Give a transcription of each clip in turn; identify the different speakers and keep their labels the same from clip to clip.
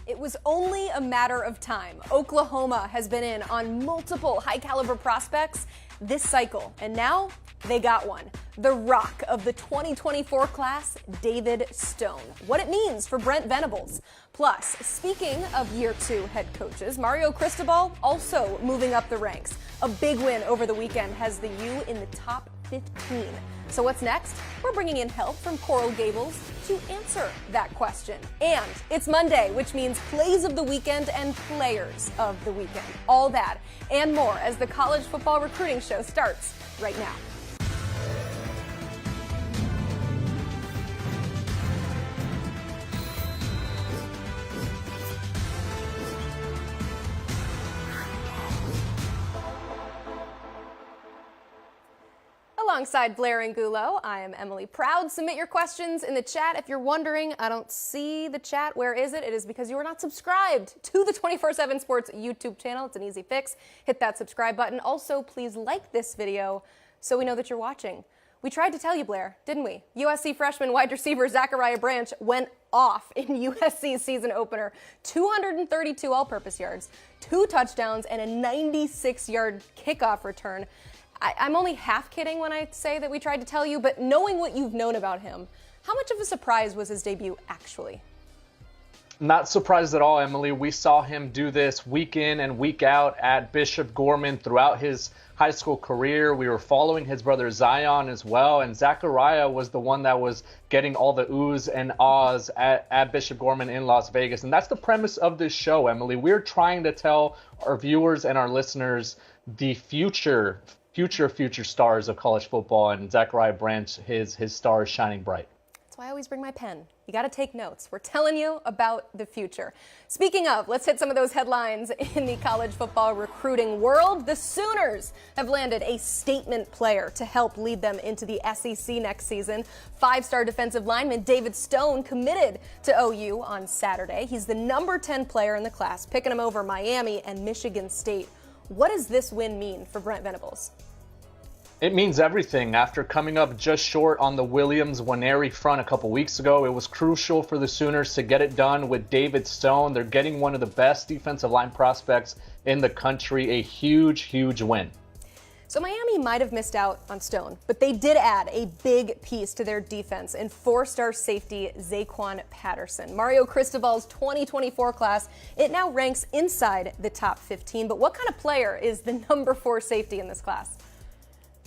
Speaker 1: It was only a matter of time. Oklahoma has been in on multiple high-caliber prospects this cycle, and now they got one. The rock of the 2024 class, David Stone. What it means for Brent Venables. Plus, speaking of year 2 head coaches, Mario Cristobal also moving up the ranks. A big win over the weekend has the U in the top 15. So what's next? We're bringing in help from Coral Gables to answer that question. And it's Monday, which means plays of the weekend and players of the weekend. All that and more as the college football recruiting show starts right now. Alongside Blair and Gulo, I am Emily Proud. Submit your questions in the chat. If you're wondering, I don't see the chat. Where is it? It is because you are not subscribed to the 24/7 Sports YouTube channel. It's an easy fix. Hit that subscribe button. Also, please like this video so we know that you're watching. We tried to tell you, Blair, didn't we? USC freshman wide receiver Zachariah Branch went off in USC's season opener. 232 all-purpose yards, 2 touchdowns, and a 96-yard kickoff return. I'm only half kidding when I say that we tried to tell you, but knowing what you've known about him, how much of a surprise was his debut actually?
Speaker 2: Not surprised at all, Emily. We saw him do this week in and week out at Bishop Gorman throughout his high school career. We were following his brother Zion as well, and Zachariah was the one that was getting all the oohs and ahs at Bishop Gorman in Las Vegas. And that's the premise of this show, Emily. We're trying to tell our viewers and our listeners the future stars of college football, and Zachariah Branch, his star is shining bright.
Speaker 1: That's why I always bring my pen. You got to take notes. We're telling you about the future. Speaking of, let's hit some of those headlines in the college football recruiting world. The Sooners have landed a statement player to help lead them into the SEC next season. 5-star defensive lineman David Stone committed to OU on Saturday. He's the number 10 player in the class, picking him over Miami and Michigan State. What does this win mean for Brent Venables?
Speaker 2: It means everything. After coming up just short on the Williams-Nwaneri front a couple weeks ago, it was crucial for the Sooners to get it done with David Stone. They're getting one of the best defensive line prospects in the country. A huge win.
Speaker 1: So Miami might have missed out on Stone, but they did add a big piece to their defense in 4-star safety Zaquan Patterson. Mario Cristobal's 2024 class, it now ranks inside the top 15. But what kind of player is the number 4 safety in this class?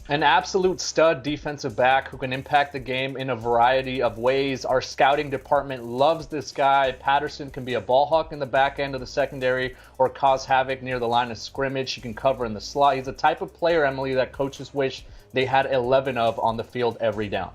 Speaker 2: An absolute stud defensive back who can impact the game in a variety of ways. Our scouting department loves this guy. Patterson can be a ball hawk in the back end of the secondary or cause havoc near the line of scrimmage. He can cover in the slot. He's the type of player, Emily, that coaches wish they had 11 of on the field every down.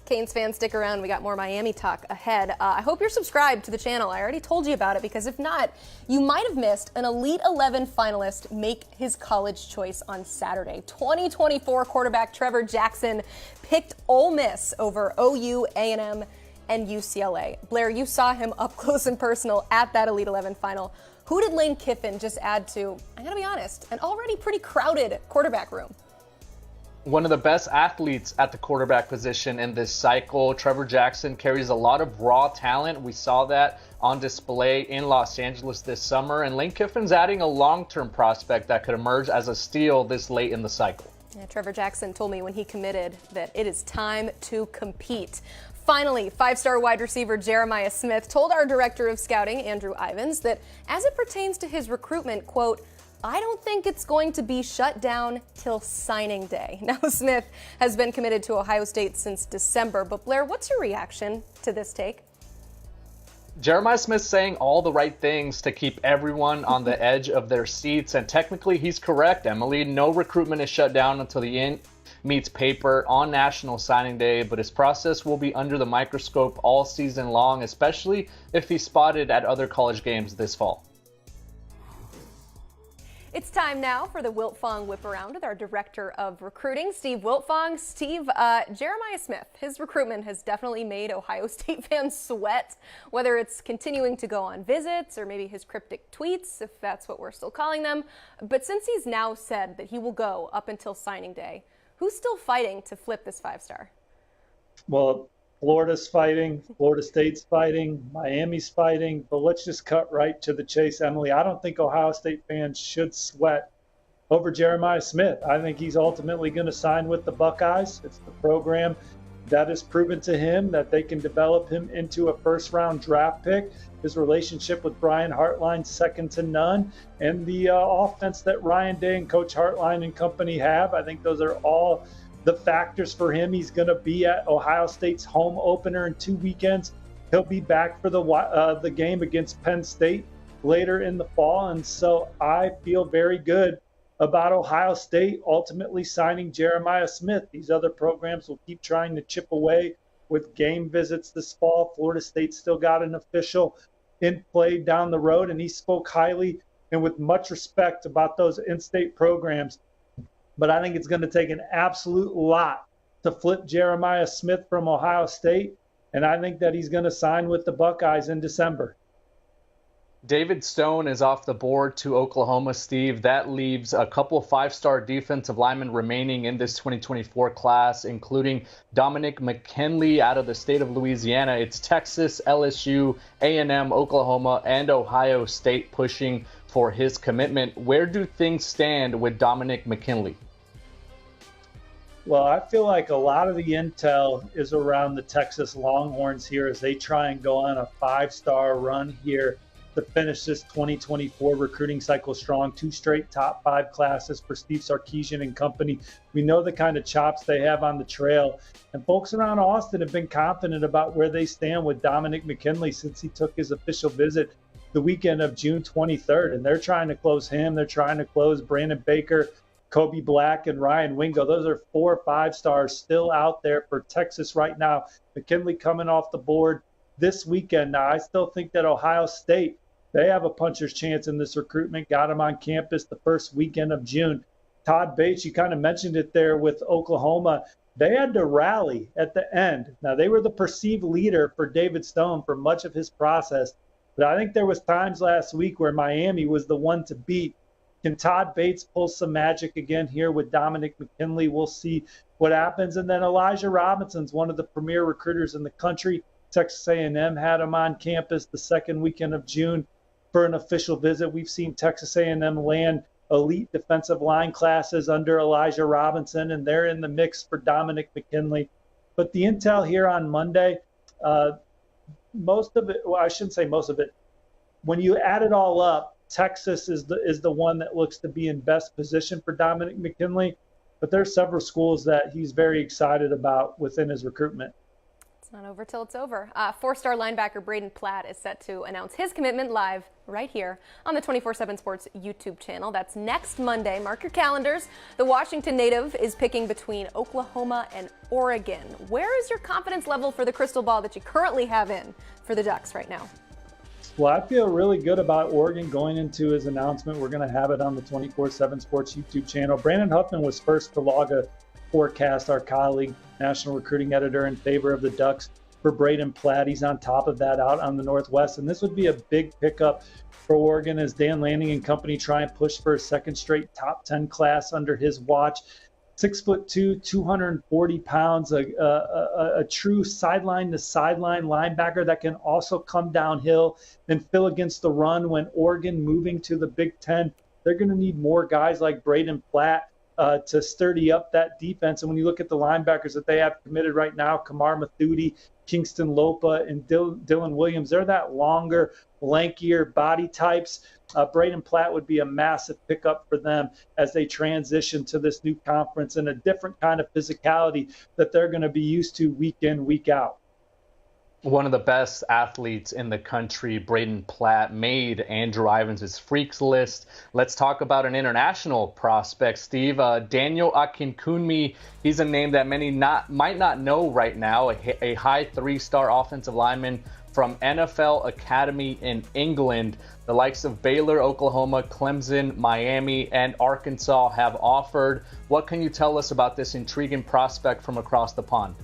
Speaker 1: Canes fans, stick around. We got more Miami talk ahead. I hope you're subscribed to the channel. I already told you about it, because if not, you might have missed an Elite 11 finalist make his college choice on Saturday. 2024 quarterback Trevor Jackson picked Ole Miss over OU, A&M, and UCLA. Blair, you saw him up close and personal at that Elite 11 final. Who did Lane Kiffin just add to, I gotta be honest, an already pretty crowded quarterback room?
Speaker 2: One of the best athletes at the quarterback position in this cycle. Trevor Jackson carries a lot of raw talent. We saw that on display in Los Angeles this summer. And Lane Kiffin's adding a long-term prospect that could emerge as a steal this late in the cycle.
Speaker 1: Yeah, Trevor Jackson told me when he committed that it is time to compete. Finally, 5-star wide receiver Jeremiah Smith told our director of scouting, Andrew Ivins, that as it pertains to his recruitment, quote, I don't think it's going to be shut down till signing day. Now, Smith has been committed to Ohio State since December. But Blair, what's your reaction to this take?
Speaker 2: Jeremiah Smith saying all the right things to keep everyone on the edge of their seats. And technically, he's correct, Emily. No recruitment is shut down until the end meets paper on National Signing Day. But his process will be under the microscope all season long, especially if he's spotted at other college games this fall.
Speaker 1: It's time now for the Wiltfong whiparound with our director of recruiting, Steve Wiltfong. Steve, Jeremiah Smith, his recruitment has definitely made Ohio State fans sweat, whether it's continuing to go on visits or maybe his cryptic tweets, if that's what we're still calling them. But since he's now said that he will go up until signing day, who's still fighting to flip this 5-star?
Speaker 3: Well, Florida's fighting, Florida State's fighting, Miami's fighting, but let's just cut right to the chase, Emily. I don't think Ohio State fans should sweat over Jeremiah Smith. I think he's ultimately going to sign with the Buckeyes. It's the program that has proven to him that they can develop him into a first-round draft pick. His relationship with Brian Hartline, second to none. And the offense that Ryan Day and Coach Hartline and company have, I think those are all the factors for him. He's going to be at Ohio State's home opener in 2 weekends. He'll be back for the game against Penn State later in the fall. And so I feel very good about Ohio State ultimately signing Jeremiah Smith. These other programs will keep trying to chip away with game visits this fall. Florida State still got an official in play down the road, and he spoke highly and with much respect about those in-state programs. But I think it's going to take an absolute lot to flip Jeremiah Smith from Ohio State, and I think that he's going to sign with the Buckeyes in December.
Speaker 2: David Stone is off the board to Oklahoma, Steve. That leaves a couple five-star defensive linemen remaining in this 2024 class, including Dominic McKinley out of the state of Louisiana. It's Texas, LSU, A&M, Oklahoma, and Ohio State pushing for his commitment. Where do things stand with Dominic McKinley?
Speaker 3: Well, I feel like a lot of the intel is around the Texas Longhorns here as they try and go on a five-star run here to finish this 2024 recruiting cycle strong. 2 straight top 5 classes for Steve Sarkisian and company. We know the kind of chops they have on the trail. And folks around Austin have been confident about where they stand with Dominic McKinley since he took his official visit the weekend of June 23rd. And they're trying to close him. They're trying to close Brandon Baker, Kobe Black, and Ryan Wingo. Those are 4 or 5 stars still out there for Texas right now. McKinley coming off the board this weekend. Now, I still think that Ohio State, they have a puncher's chance in this recruitment. Got him on campus the first weekend of June. Todd Bates, you kind of mentioned it there with Oklahoma. They had to rally at the end. Now, they were the perceived leader for David Stone for much of his process. But I think there was times last week where Miami was the one to beat. Can Todd Bates pull some magic again here with Dominic McKinley? We'll see what happens. And then Elijah Robinson's one of the premier recruiters in the country. Texas A&M had him on campus the second weekend of June for an official visit. We've seen Texas A&M land elite defensive line classes under Elijah Robinson, and they're in the mix for Dominic McKinley. But the intel here on Monday, most of it, well, I shouldn't say most of it. When you add it all up, Texas is the one that looks to be in best position for Dominic McKinley. But there's several schools that he's very excited about within his recruitment.
Speaker 1: Not over till it's over. 4-star linebacker Braden Platt is set to announce his commitment live right here on the 24/7 Sports YouTube channel. That's next Monday. Mark your calendars. The Washington native is picking between Oklahoma and Oregon. Where is your confidence level for the crystal ball that you currently have in for the Ducks right now?
Speaker 3: Well, I feel really good about Oregon going into his announcement. We're going to have it on the 24/7 Sports YouTube channel. Brandon Huffman was first to log a forecast, our colleague, national recruiting editor, in favor of the Ducks for Braden Platt. He's on top of that out on the Northwest. And this would be a big pickup for Oregon as Dan Lanning and company try and push for a second straight top 10 class under his watch. 6'2", 240 pounds, a true sideline to sideline linebacker that can also come downhill and fill against the run. When Oregon moving to the Big Ten, they're going to need more guys like Braden Platt to sturdy up that defense. And when you look at the linebackers that they have committed right now, Kamar Mathuti, Kingston Lopa, and Dylan Williams, they're that longer, lankier body types. Braden Platt would be a massive pickup for them as they transition to this new conference and a different kind of physicality that they're going to be used to week in, week out.
Speaker 2: One of the best athletes in the country, Braden Platt, made Andrew Ivins' Freaks list. Let's talk about an international prospect, Steve. Daniel Akinkunmi, he's a name that many might not know right now, a high 3-star offensive lineman from NFL Academy in England. The likes of Baylor, Oklahoma, Clemson, Miami, and Arkansas have offered. What can you tell us about this intriguing prospect from across the pond?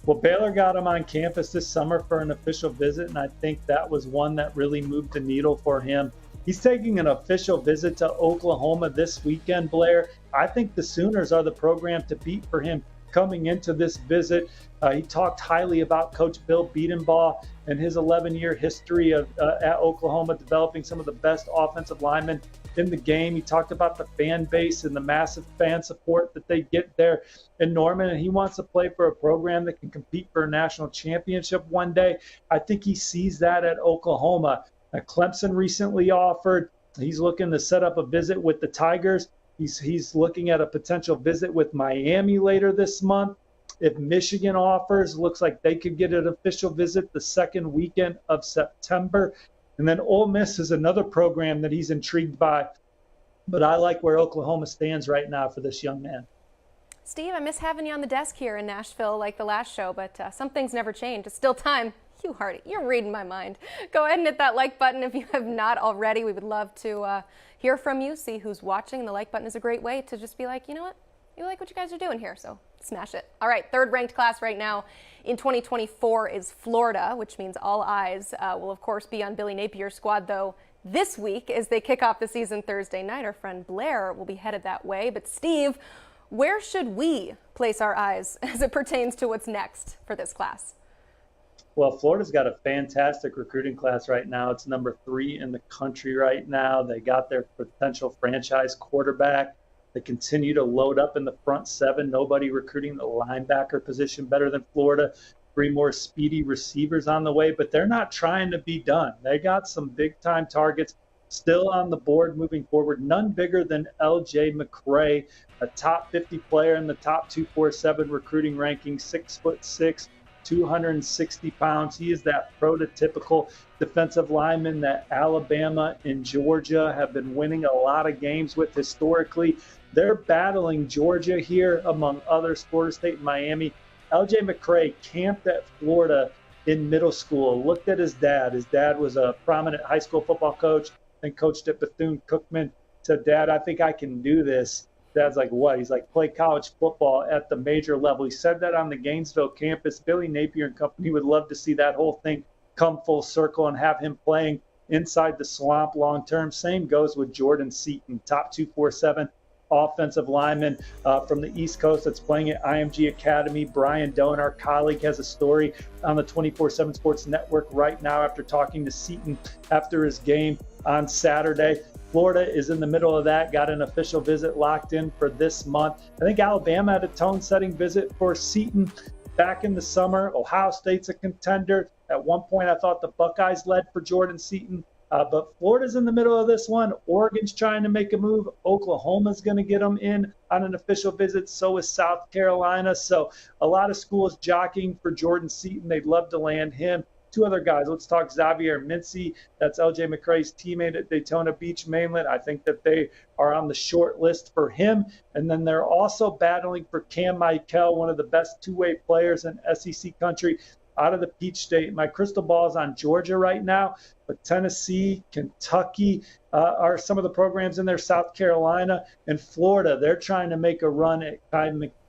Speaker 3: Well, Baylor got him on campus this summer for an official visit, and I think that was one that really moved the needle for him. He's taking an official visit to Oklahoma this weekend, Blair. I think the Sooners are the program to beat for him. coming into this visit. He talked highly about Coach Bill Bedenbaugh and his 11-year history of at Oklahoma, developing some of the best offensive linemen in the game. He talked about the fan base and the massive fan support that they get there in Norman, and he wants to play for a program that can compete for a national championship one day. I think he sees that at Oklahoma. Clemson recently offered. He's looking to set up a visit with the Tigers. He's looking at a potential visit with Miami later this month. If Michigan offers, looks like they could get an official visit the second weekend of September. And then Ole Miss is another program that he's intrigued by. But I like where Oklahoma stands right now for this young man.
Speaker 1: Steve, I miss having you on the desk here in Nashville like the last show, but some things never change. It's still time. Hugh Hardy, you're reading my mind. Go ahead and hit that like button if you have not already. We would love to hear from you, see who's watching. The like button is a great way to just be like, you know what? You like what you guys are doing here, so smash it. All right, third ranked class right now in 2024 is Florida, which means all eyes will, of course, be on Billy Napier's squad, though, this week as they kick off the season Thursday night. Our friend Blair will be headed that way. But, Steve, where should we place our eyes as it pertains to what's next for this class?
Speaker 3: Well, Florida's got a fantastic recruiting class right now. It's number 3 in the country right now. They got their potential franchise quarterback. They continue to load up in the front 7. Nobody recruiting the linebacker position better than Florida. 3 more speedy receivers on the way, but they're not trying to be done. They got some big-time targets still on the board moving forward. None bigger than L.J. McCray, a top 50 player in the top 247 recruiting ranking, 6'6", 260 pounds. He is that prototypical defensive lineman that Alabama and Georgia have been winning a lot of games with historically. They're battling Georgia here, among others, Florida State and Miami. L.J. McCray camped at Florida in middle school, looked at his dad. His dad was a prominent high school football coach and coached at Bethune-Cookman. Said, "Dad, I think I can do this." Dad's like, "What?" He's like, "Play college football at the major level." He said that on the Gainesville campus. Billy Napier and company would love to see that whole thing come full circle and have him playing inside the swamp long term. Same goes with Jordan Seaton, top 247 offensive lineman from the East Coast that's playing at IMG Academy. Brian Doan, our colleague, has a story on the 24/7 Sports Network right now after talking to Seaton after his game on Saturday. Florida is in the middle of that, got an official visit locked in for this month. I think Alabama had a tone-setting visit for Seaton back in the summer. Ohio State's a contender. At one point, I thought the Buckeyes led for Jordan Seaton. But Florida's in the middle of this one. Oregon's trying to make a move. Oklahoma's going to get them in on an official visit. So is South Carolina. So a lot of schools jockeying for Jordan Seaton. They'd love to land him. 2 other guys. Let's talk Xavier Mincy. That's L.J. McCray's teammate at Daytona Beach Mainland. I think that they are on the short list for him. And then they're also battling for Cam Michael, one of the best two-way players in SEC country out of the Peach State. My crystal ball is on Georgia right now, but Tennessee, Kentucky are some of the programs in there, South Carolina, and Florida. They're trying to make a run at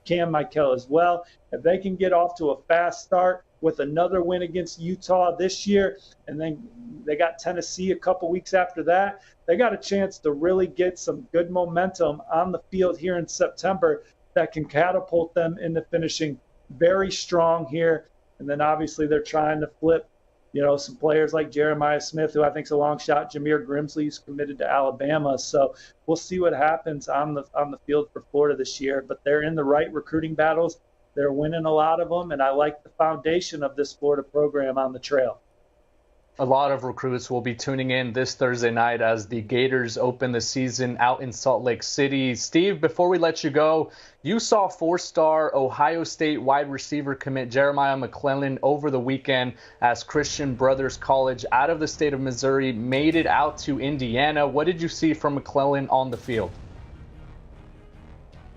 Speaker 3: Cam Michael as well. If they can get off to a fast start with another win against Utah this year, and then they got Tennessee a couple weeks after that, they got a chance to really get some good momentum on the field here in September that can catapult them into finishing very strong here. And then obviously they're trying to flip, some players like Jeremiah Smith, who I think is a long shot, Jameer Grimsley, who's committed to Alabama. So we'll see what happens on the field for Florida this year. But they're in the right recruiting battles. They're winning a lot of them, and I like the foundation of this Florida program on the trail.
Speaker 2: A lot of recruits will be tuning in this Thursday night as the Gators open the season out in Salt Lake City. Steve, before we let you go, you saw 4-star Ohio State wide receiver commit Jeremiah McClellan over the weekend as Christian Brothers College out of the state of Missouri made it out to Indiana. What did you see from McClellan on the field?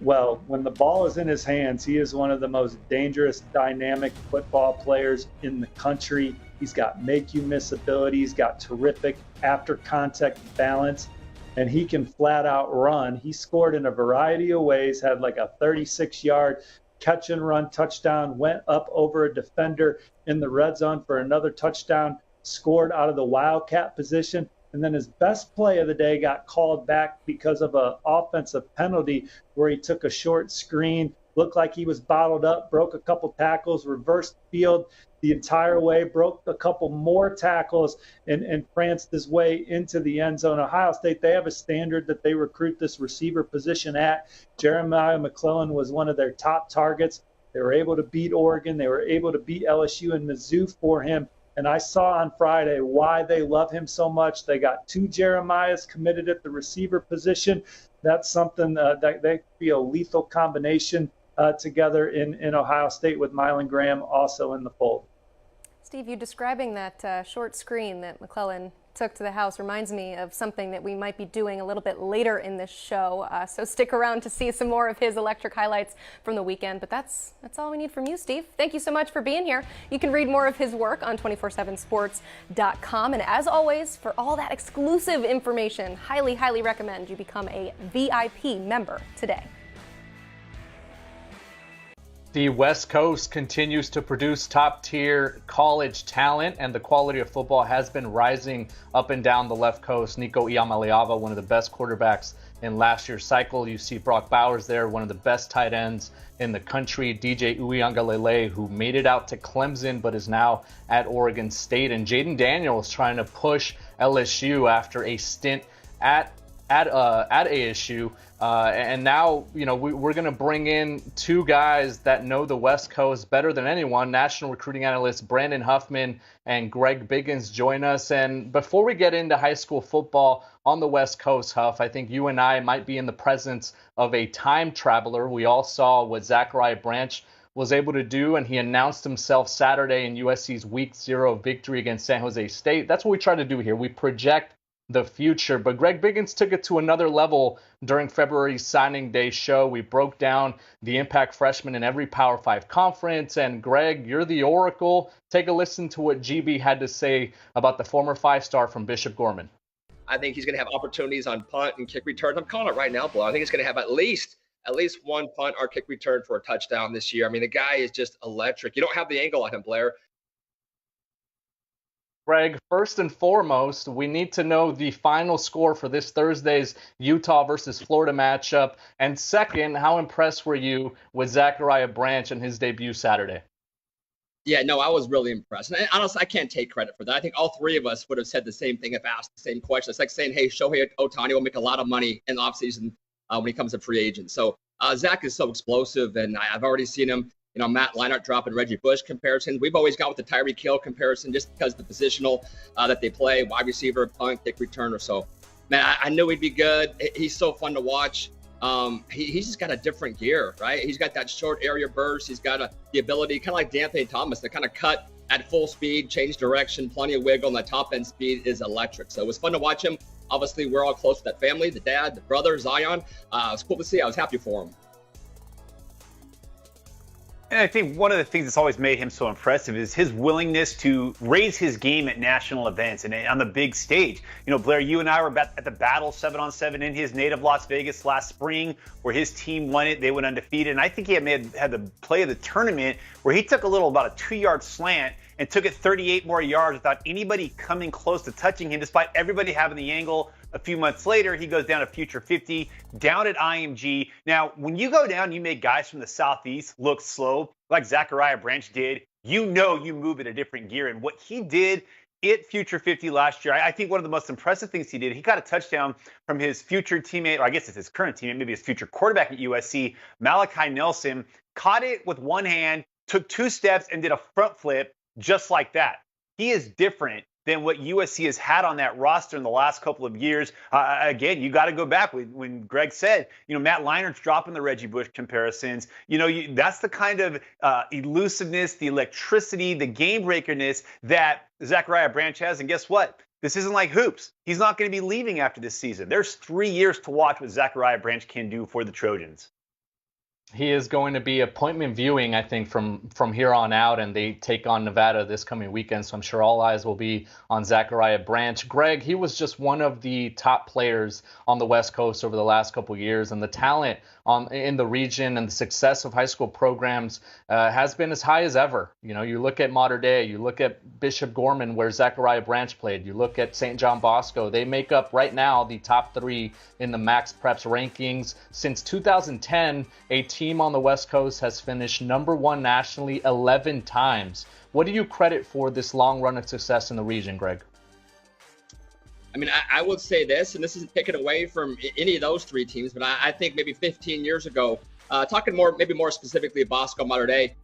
Speaker 3: Well, when the ball is in his hands, he is one of the most dangerous, dynamic football players in the country. He's got make-you-miss ability. He's got terrific after-contact balance, and he can flat-out run. He scored in a variety of ways, had like a 36-yard catch-and-run touchdown, went up over a defender in the red zone for another touchdown, scored out of the wildcat position. And then his best play of the day got called back because of an offensive penalty where he took a short screen, looked like he was bottled up, broke a couple tackles, reversed field the entire way, broke a couple more tackles, and pranced his way into the end zone. Ohio State, they have a standard that they recruit this receiver position at. Jeremiah McClellan was one of their top targets. They were able to beat Oregon. They were able to beat LSU and Mizzou for him. And I saw on Friday why they love him so much. They got 2 Jeremiahs committed at the receiver position. That's something that they could be a lethal combination together in Ohio State with Mylan Graham also in the fold.
Speaker 1: Steve, you describing that short screen that McClellan took to the house reminds me of something that we might be doing a little bit later in this show. So stick around to see some more of his electric highlights from the weekend. But that's all we need from you, Steve. Thank you so much for being here. You can read more of his work on 247sports.com. And as always, for all that exclusive information, highly, highly recommend you become a VIP member today.
Speaker 2: The West Coast continues to produce top-tier college talent, and the quality of football has been rising up and down the left coast. Nico Iamaleava, one of the best quarterbacks in last year's cycle. You see Brock Bowers there, one of the best tight ends in the country. DJ Uiagalelei, who made it out to Clemson but is now at Oregon State. And Jaden Daniels trying to push LSU after a stint at ASU. And now, we're going to bring in 2 guys that know the West Coast better than anyone. National recruiting analysts Brandon Huffman and Greg Biggins join us. And before we get into high school football on the West Coast, Huff, I think you and I might be in the presence of a time traveler. We all saw what Zachariah Branch was able to do, and he announced himself Saturday in USC's Week 0 victory against San Jose State. That's what we try to do here. We project the future. But Greg Biggins took it to another level during February's signing day show. We broke down the impact freshmen in every Power 5 conference. And Greg, you're the oracle. Take a listen to what GB had to say about the former 5-star from Bishop Gorman.
Speaker 4: I think he's going to have opportunities on punt and kick returns. I'm calling it right now, Blair. I think he's going to have at least one punt or kick return for a touchdown this year. I mean, the guy is just electric. You don't have the angle on him, Blair.
Speaker 2: Greg, first and foremost, we need to know the final score for this Thursday's Utah versus Florida matchup. And second, how impressed were you with Zachariah Branch and his debut Saturday?
Speaker 4: Yeah, no, I was really impressed. And honestly, I can't take credit for that. I think all 3 of us would have said the same thing if asked the same question. It's like saying, hey, Shohei Ohtani will make a lot of money in the offseason when he comes a free agent. So Zach is so explosive, and I've already seen him. Matt Leinart dropping Reggie Bush comparisons. We've always got with the Tyreek Hill comparison just because of the positional that they play, wide receiver, punt, kick return or so. Man, I knew he'd be good. He's so fun to watch. He's just got a different gear, right? He's got that short area burst. He's got the ability, kind of like D'Anthony Thomas, to kind of cut at full speed, change direction, plenty of wiggle, and the top end speed is electric. So it was fun to watch him. Obviously, we're all close to that family, the dad, the brother, Zion. It was cool to see. I was happy for him.
Speaker 5: And I think one of the things that's always made him so impressive is his willingness to raise his game at national events and on the big stage. Blair, you and I were at the Battle 7-on-7 in his native Las Vegas last spring, where his team won it. They went undefeated. And I think he had the play of the tournament where he took about a 2-yard slant and took it 38 more yards without anybody coming close to touching him, despite everybody having the angle. A few months later, he goes down to Future 50, down at IMG. Now, when you go down, you make guys from the Southeast look slow, like Zachariah Branch did. You move at a different gear. And what he did at Future 50 last year, I think one of the most impressive things he did, he got a touchdown from his future teammate, or I guess it's his current teammate, maybe his future quarterback at USC, Malachi Nelson, caught it with one hand, took 2 steps, and did a front flip just like that. He is different than what USC has had on that roster in the last couple of years. Again, you got to go back when Greg said, Matt Leinart's dropping the Reggie Bush comparisons. That's the kind of elusiveness, the electricity, the game breakerness that Zachariah Branch has. And guess what? This isn't like hoops. He's not going to be leaving after this season. There's 3 years to watch what Zachariah Branch can do for the Trojans.
Speaker 2: He is going to be appointment viewing, I think, from here on out, and they take on Nevada this coming weekend, so I'm sure all eyes will be on Zachariah Branch. Greg, he was just one of the top players on the West Coast over the last couple of years, and the talent in the region and the success of high school programs has been as high as ever. You look at Mater Dei, you look at Bishop Gorman, where Zachariah Branch played, you look at St. John Bosco. They make up right now the top 3 in the Max Preps rankings. Since 2010, a team on the West Coast has finished #1 nationally 11 times. What do you credit for this long run of success in the region, Greg?
Speaker 4: I mean, I would say this, and this isn't taken away from any of those three teams, but I think maybe 15 years ago, talking maybe more specifically Bosco, Mater Dei,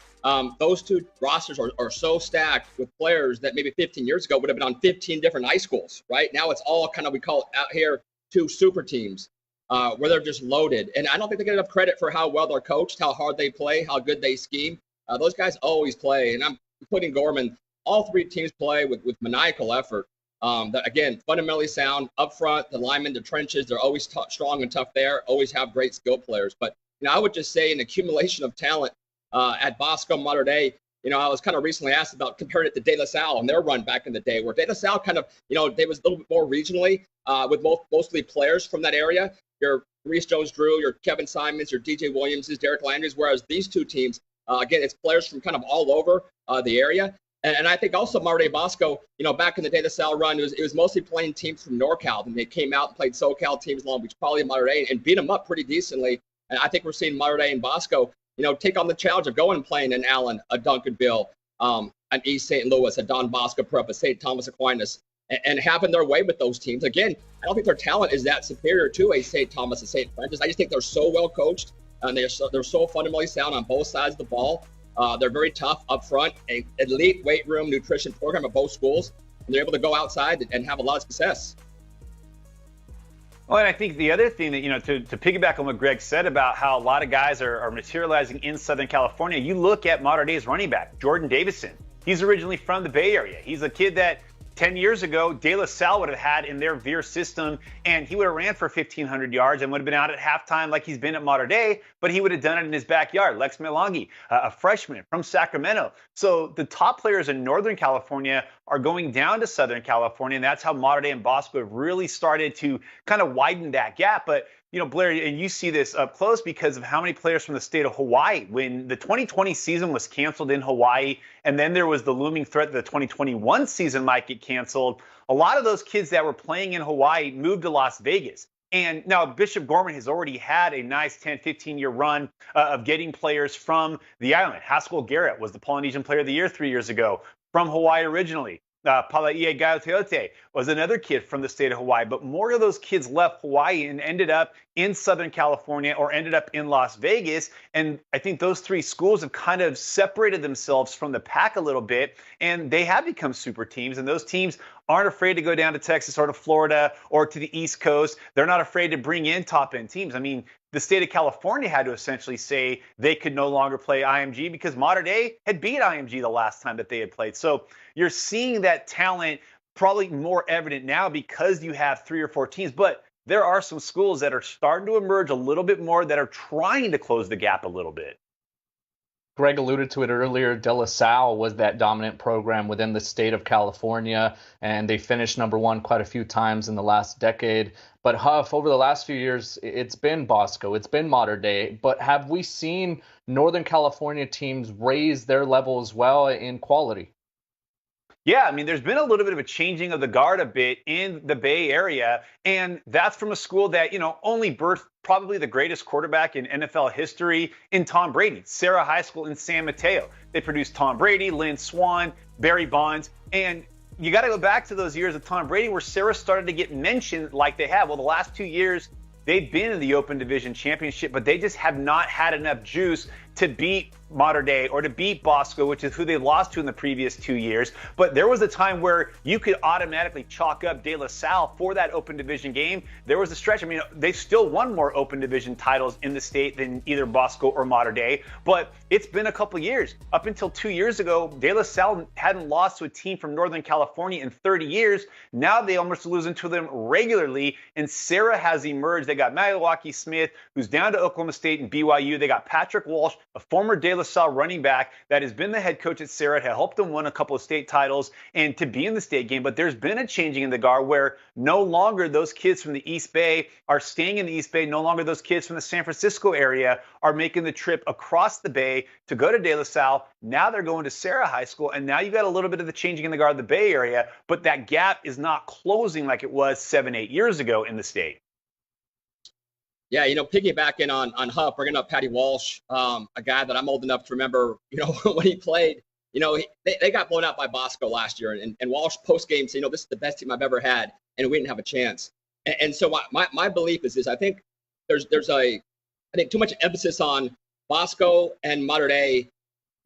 Speaker 4: those two rosters are so stacked with players that maybe 15 years ago would have been on 15 different high schools, right? Now it's all kind of, we call it out here, two super teams where they're just loaded. And I don't think they get enough credit for how well they're coached, how hard they play, how good they scheme. Those guys always play, and I'm including Gorman. All three teams play with maniacal effort. That again, fundamentally sound up front, the linemen, the trenches, they're always strong and tough there, always have great skill players. But, I would just say an accumulation of talent at Bosco, Mater Dei. I was kind of recently asked about comparing it to De La Salle and their run back in the day, where De La Salle kind of, they was a little bit more regionally with mostly players from that area. Your Reese Jones-Drew, your Kevin Simons, your DJ Williamses, Derek Landry's, whereas these two teams, again, it's players from kind of all over the area. And I think also Mater Dei Bosco, back in the De La Salle run, it was mostly playing teams from NorCal. And they came out and played SoCal teams, Long Beach Poly, Mater Dei, and beat them up pretty decently. And I think we're seeing Mater Dei and Bosco, take on the challenge of going and playing in Allen, a Duncanville, an East St. Louis, a Don Bosco Prep, a St. Thomas Aquinas, and having their way with those teams. Again, I don't think their talent is that superior to a St. Thomas and St. Francis. I just think they're so well coached, and they're so fundamentally sound on both sides of the ball. They're very tough up front, an elite weight room nutrition program at both schools, and they're able to go outside and have a lot of success.
Speaker 5: Well, and I think the other thing that, to piggyback on what Greg said about how a lot of guys are materializing in Southern California, you look at Mater Dei's running back, Jordan Davison. He's originally from the Bay Area. He's a kid that 10 years ago, De La Salle would have had in their Veer system, and he would have ran for 1,500 yards and would have been out at halftime like he's been at Mater Dei, but he would have done it in his backyard. Lex Melangi, a freshman from Sacramento. So the top players in Northern California are going down to Southern California, and that's how Mater Dei and Bosco have really started to kind of widen that gap. But Blair, and you see this up close because of how many players from the state of Hawaii, when the 2020 season was canceled in Hawaii, and then there was the looming threat that the 2021 season might get canceled, a lot of those kids that were playing in Hawaii moved to Las Vegas. And now Bishop Gorman has already had a nice 10, 15-year run of getting players from the island. Haskell Garrett was the Polynesian Player of the Year 3 years ago from Hawaii originally. Palai'e Gaioteote was another kid from the state of Hawaii, but more of those kids left Hawaii and ended up in Southern California or ended up in Las Vegas. And I think those three schools have kind of separated themselves from the pack a little bit, and they have become super teams. And those teams aren't afraid to go down to Texas or to Florida or to the East Coast. They're not afraid to bring in top-end teams. I mean, the state of California had to essentially say they could no longer play IMG because Mater Dei had beat IMG the last time that they had played. So you're seeing that talent probably more evident now because you have 3 or 4 teams. But there are some schools that are starting to emerge a little bit more that are trying to close the gap a little bit.
Speaker 2: Greg alluded to it earlier. De La Salle was that dominant program within the state of California, and they finished #1 quite a few times in the last decade. But Huff, over the last few years, it's been Bosco, it's been Mater Dei. But have we seen Northern California teams raise their level as well in quality?
Speaker 5: Yeah, I mean, there's been a little bit of a changing of the guard a bit in the Bay Area, and that's from a school that, only birthed probably the greatest quarterback in NFL history in Tom Brady, Sarah High School in San Mateo. They produced Tom Brady, Lynn Swann, Barry Bonds, and you got to go back to those years of Tom Brady where Sarah started to get mentioned like they have. Well, the last 2 years, they've been in the Open Division Championship, but they just have not had enough juice to beat Mater Dei or to beat Bosco, which is who they lost to in the previous 2 years. But there was a time where you could automatically chalk up De La Salle for that Open Division game. There was a stretch. I mean, they still won more Open Division titles in the state than either Bosco or Mater Dei. But it's been a couple years. Up until 2 years ago, De La Salle hadn't lost to a team from Northern California in 30 years. Now they almost losing to them regularly. And Sarah has emerged. They got Milwaukee Smith, who's down to Oklahoma State and BYU. They got Patrick Walsh, a former De La Salle running back that has been the head coach at Sarah, had helped them win a couple of state titles and to be in the state game. But there's been a changing in the guard where no longer those kids from the East Bay are staying in the East Bay. No longer those kids from the San Francisco area are making the trip across the Bay to go to De La Salle. Now they're going to Sarah High School. And now you got a little bit of the changing in the guard of the Bay Area, but that gap is not closing like it was 7-8 years ago in the state.
Speaker 4: Yeah, piggybacking on Huff, bringing up Patty Walsh, a guy that I'm old enough to remember, when he played, they got blown out by Bosco last year. And Walsh post-game said, this is the best team I've ever had, and we didn't have a chance. And so my belief is this. I think there's too much emphasis on Bosco and Mater Dei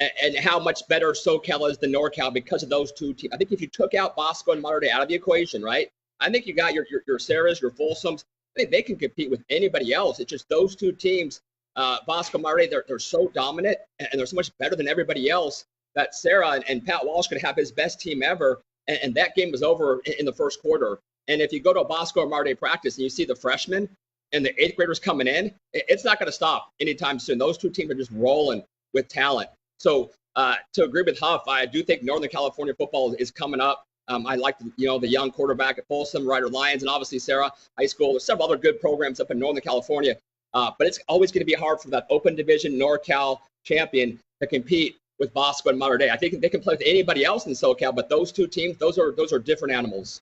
Speaker 4: and how much better SoCal is than NorCal because of those two teams. I think if you took out Bosco and Mater Dei out of the equation, right, I think you got your Sarahs, your Folsoms. I think they can compete with anybody else. It's just those two teams, Bosco, Mater Dei, they're so dominant and they're so much better than everybody else that Sarah and Pat Walsh could have his best team ever. And that game was over in the first quarter. And if you go to a Bosco or Mater Dei practice and you see the freshmen and the 8th graders coming in, it's not going to stop anytime soon. Those two teams are just rolling with talent. So to agree with Huff, I do think Northern California football is coming up. I like the young quarterback at Folsom, Ryder Lions, and obviously Sarah High School. There's several other good programs up in Northern California, but it's always going to be hard for that open division NorCal champion to compete with Bosco and Mater Dei. I think they can play with anybody else in SoCal, but those two teams, those are different animals.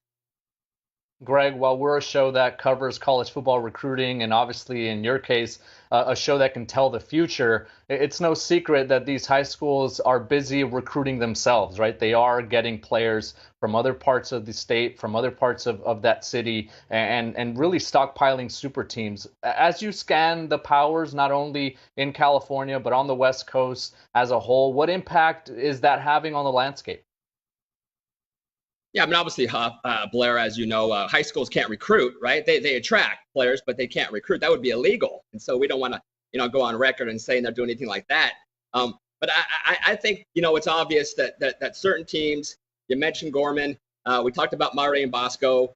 Speaker 2: Greg, while we're a show that covers college football recruiting, and obviously in your case, a show that can tell the future, it's no secret that these high schools are busy recruiting themselves, right? They are getting players from other parts of the state, from other parts of that city, and really stockpiling super teams. As you scan the powers, not only in California, but on the West Coast as a whole, what impact is that having on the landscape?
Speaker 4: Yeah, I mean, obviously, Blair, as you know, high schools can't recruit, right? They attract players, but they can't recruit. That would be illegal. And so we don't want to, go on record and saying they're doing anything like that. But I think, it's obvious that certain teams, you mentioned Gorman, we talked about Mater Dei and Bosco,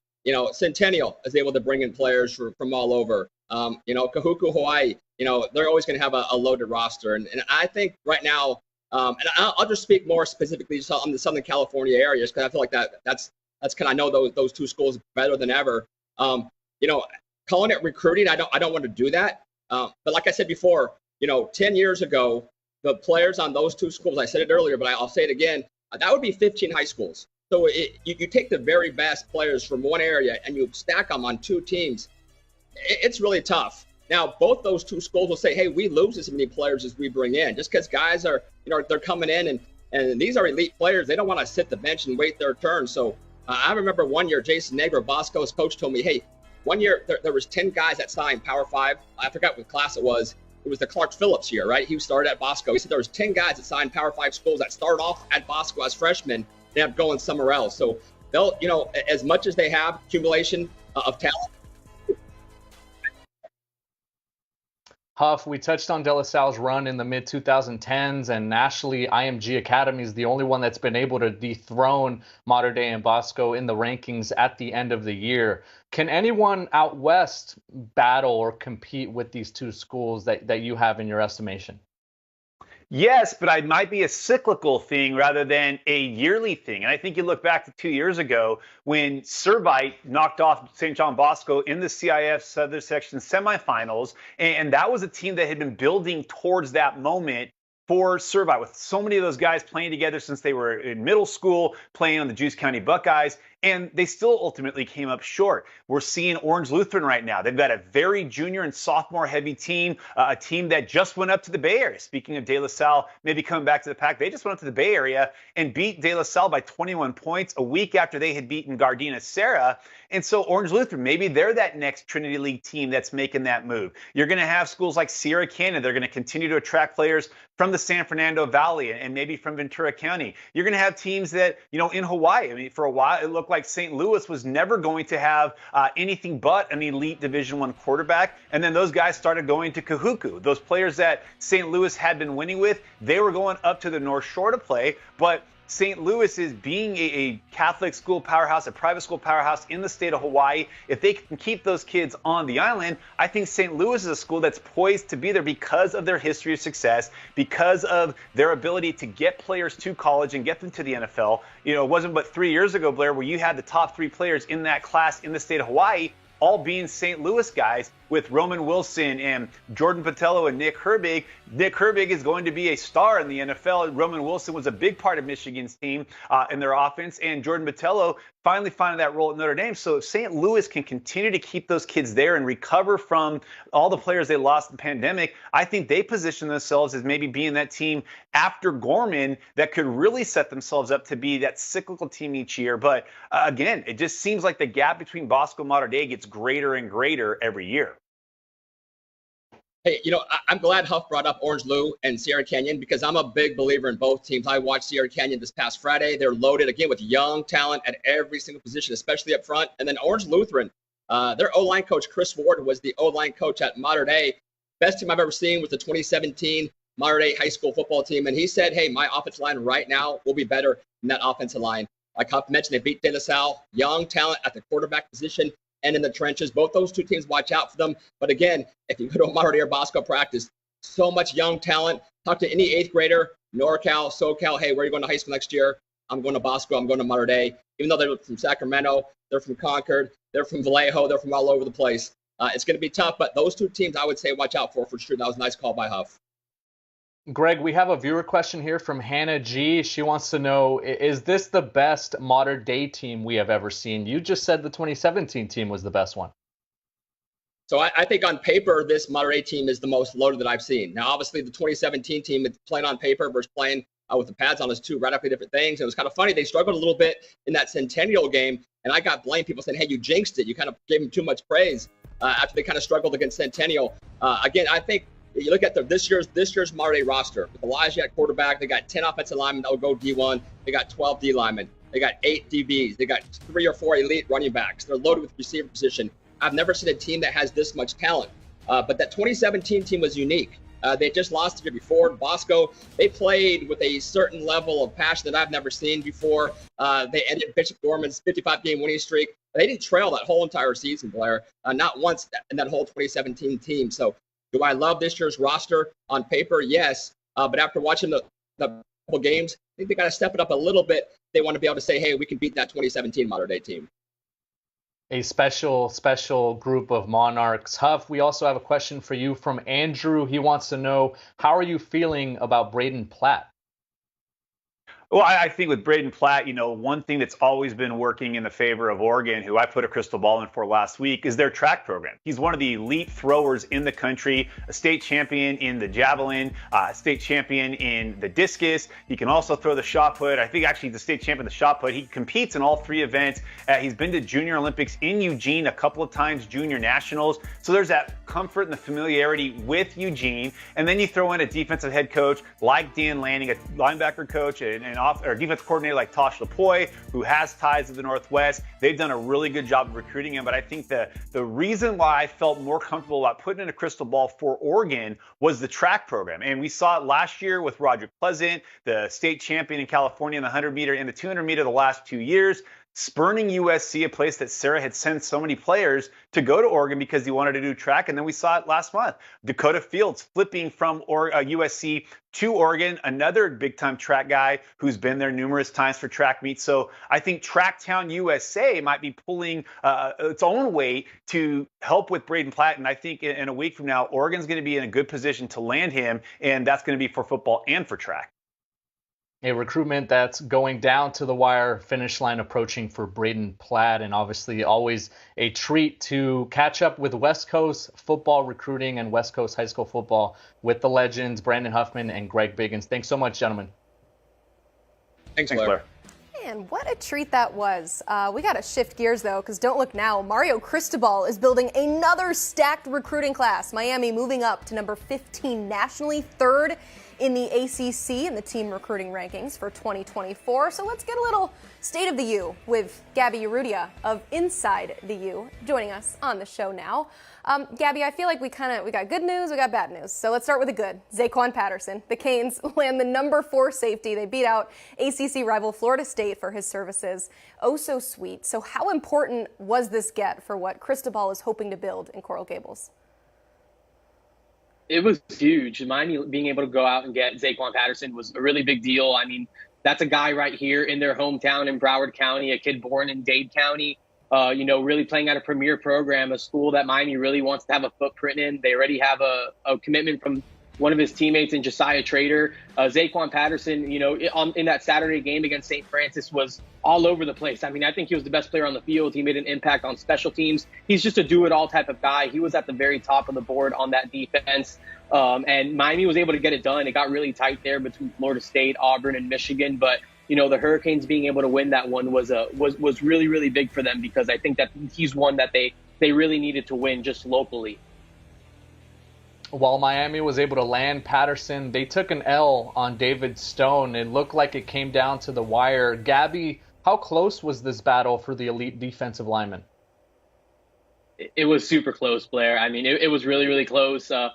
Speaker 4: Centennial is able to bring in players from all over. Kahuku, Hawaii, they're always going to have a loaded roster. And I think right now, and I'll just speak more specifically just on the Southern California areas because I feel like that's kind of, I know those two schools better than ever. Calling it recruiting, I don't want to do that. But like I said before, 10 years ago, the players on those two schools, I said it earlier, but I'll say it again, that would be 15 high schools. So you take the very best players from one area and you stack them on two teams. It's really tough. Now, both those two schools will say, hey, we lose as many players as we bring in just because guys are, they're coming in and these are elite players. They don't want to sit the bench and wait their turn. So I remember one year, Jason Negro, Bosco's coach, told me, hey, one year there was 10 guys that signed Power 5. I forgot what class it was. It was the Clark Phillips year, right? He started at Bosco. He said there was 10 guys that signed Power 5 schools that started off at Bosco as freshmen. They have going somewhere else. So they'll, as much as they have accumulation of talent.
Speaker 2: Huff, we touched on De La Salle's run in the mid-2010s, and nationally, IMG Academy is the only one that's been able to dethrone Mater Dei and Bosco in the rankings at the end of the year. Can anyone out west battle or compete with these two schools that you have in your estimation?
Speaker 5: Yes, but it might be a cyclical thing rather than a yearly thing. And I think you look back to 2 years ago when Servite knocked off St. John Bosco in the CIF Southern Section semifinals. And that was a team that had been building towards that moment for Servite, with so many of those guys playing together since they were in middle school, playing on the Juice County Buckeyes, and they still ultimately came up short. We're seeing Orange Lutheran right now. They've got a very junior and sophomore heavy team, a team that just went up to the Bay Area. Speaking of De La Salle, maybe coming back to the pack, they just went up to the Bay Area and beat De La Salle by 21 points a week after they had beaten Gardena Serra. And so Orange Lutheran, maybe they're that next Trinity League team that's making that move. You're going to have schools like Sierra Canyon. They're going to continue to attract players from the San Fernando Valley and maybe from Ventura County. You're going to have teams that, in Hawaii, I mean, for a while, it looked like St. Louis was never going to have anything but an elite Division I quarterback. And then those guys started going to Kahuku. Those players that St. Louis had been winning with, they were going up to the North Shore to play. But St. Louis is being a Catholic school powerhouse, a private school powerhouse in the state of Hawaii. If they can keep those kids on the island, I think St. Louis is a school that's poised to be there because of their history of success, because of their ability to get players to college and get them to the NFL. It wasn't but 3 years ago, Blair, where you had the top 3 players in that class in the state of Hawaii all being St. Louis guys. with Roman Wilson and Jordan Botelho and Nick Herbig. Nick Herbig is going to be a star in the NFL. Roman Wilson was a big part of Michigan's team in their offense, and Jordan Botelho finally finding that role at Notre Dame. So if St. Louis can continue to keep those kids there and recover from all the players they lost in the pandemic, I think they position themselves as maybe being that team after Gorman that could really set themselves up to be that cyclical team each year. But again, it just seems like the gap between Bosco and Mater Dei gets greater and greater every year.
Speaker 4: Hey, I'm glad Huff brought up Orange Lou and Sierra Canyon because I'm a big believer in both teams. I watched Sierra Canyon this past Friday. They're loaded, again, with young talent at every single position, especially up front. And then Orange Lutheran, their O-line coach, Chris Ward, was the O-line coach at Mater Dei. Best team I've ever seen was the 2017 Mater Dei high school football team. And he said, hey, my offensive line right now will be better than that offensive line. Like Huff mentioned, they beat De La Salle, young talent at the quarterback position and in the trenches. Both those two teams, watch out for them. But again, if you go to a Mater Dei or Bosco practice, so much young talent. Talk to any 8th grader, NorCal, SoCal, hey, where are you going to high school next year? I'm going to Bosco, I'm going to Mater Dei. Even though they're from Sacramento, they're from Concord, they're from Vallejo, they're from all over the place. It's going to be tough, but those two teams I would say watch out for sure. That was a nice call by Huff.
Speaker 2: Greg, we have a viewer question here from Hannah G. She wants to know, is this the best Mater Dei team we have ever seen? You just said the 2017 team was the best one.
Speaker 4: So I think on paper, this Mater Dei team is the most loaded that I've seen. Now, obviously, the 2017 team, it's playing on paper versus playing with the pads on is two radically different things. It was kind of funny. They struggled a little bit in that Centennial game, and I got blamed. People saying, hey, you jinxed it. You kind of gave them too much praise after they kind of struggled against Centennial. Again, I think you look at this year's Mater Dei roster. With Elijah at quarterback, they got 10 offensive linemen that will go D1. They got 12 D linemen. They got 8 DBs. They got 3 or 4 elite running backs. They're loaded with receiver position. I've never seen a team that has this much talent. But that 2017 team was unique. They just lost the year before. Bosco, they played with a certain level of passion that I've never seen before. They ended Bishop Gorman's 55-game winning streak. They didn't trail that whole entire season, Blair, not once in that whole 2017 team. So do I love this year's roster on paper? Yes. But after watching the couple games, I think they got to step it up a little bit. They want to be able to say, hey, we can beat that 2017 Mater Dei team.
Speaker 2: A special group of Monarchs. Huff, we also have a question for you from Andrew. He wants to know, how are you feeling about Braden Platt?
Speaker 5: Well, I think with Braden Platt, one thing that's always been working in the favor of Oregon, who I put a crystal ball in for last week, is their track program. He's one of the elite throwers in the country, a state champion in the javelin, a state champion in the discus. He can also throw the shot put. I think actually he's the state champion in the shot put. He competes in all 3 events. He's been to Junior Olympics in Eugene a couple of times, Junior Nationals. So there's that comfort and the familiarity with Eugene. And then you throw in a defensive head coach like Dan Lanning, a linebacker coach, and defense coordinator like Tosh Lapoy, who has ties to the Northwest. They've done a really good job of recruiting him. But I think the reason why I felt more comfortable about putting in a crystal ball for Oregon was the track program. And we saw it last year with Roderick Pleasant, the state champion in California in the 100-meter and the 200-meter the last 2 years, spurning USC, a place that Sarah had sent so many players to go to Oregon because he wanted to do track. And then we saw it last month. Dakota Fields flipping from USC to Oregon, another big-time track guy who's been there numerous times for track meets. So I think Tracktown USA might be pulling its own weight to help with Braden Platt. And I think in a week from now, Oregon's going to be in a good position to land him, and that's going to be for football and for track.
Speaker 2: A recruitment that's going down to the wire, finish line approaching for Braden Platt, and obviously always a treat to catch up with West Coast football recruiting and West Coast high school football with the legends, Brandon Huffman and Greg Biggins. Thanks so much, gentlemen.
Speaker 4: Thanks, Blair.
Speaker 1: Man, what a treat that was. We got to shift gears, though, because don't look now. Mario Cristobal is building another stacked recruiting class. Miami moving up to number 15 nationally, 3rd in the ACC in the team recruiting rankings for 2024. So let's get a little State of the U with Gaby Urrutia of Inside the U joining us on the show now. Gaby, I feel like we got good news, we got bad news. So let's start with the good. Zaquan Patterson. The Canes land the number 4 safety. They beat out ACC rival Florida State for his services. Oh, so sweet. So how important was this get for what Cristobal is hoping to build in Coral Gables?
Speaker 6: It was huge. Miami being able to go out and get Zaquan Patterson was a really big deal. I mean, that's a guy right here in their hometown in Broward County, a kid born in Dade County. really playing at a premier program, a school that Miami really wants to have a footprint in. They already have a commitment from one of his teammates in Josiah Trader. Zaquan Patterson, in that Saturday game against St. Francis was all over the place. I mean, I think he was the best player on the field. He made an impact on special teams. He's just a do-it-all type of guy. He was at the very top of the board on that defense. And Miami was able to get it done. It got really tight there between Florida State, Auburn, and Michigan. But, the Hurricanes being able to win that one was really, really big for them, because I think that he's one that they really needed to win just locally.
Speaker 2: While Miami was able to land Patterson, they took an L on David Stone. It looked like it came down to the wire. Gaby, how close was this battle for the elite defensive lineman?
Speaker 6: It was super close, Blair. I mean, it was really, really close. I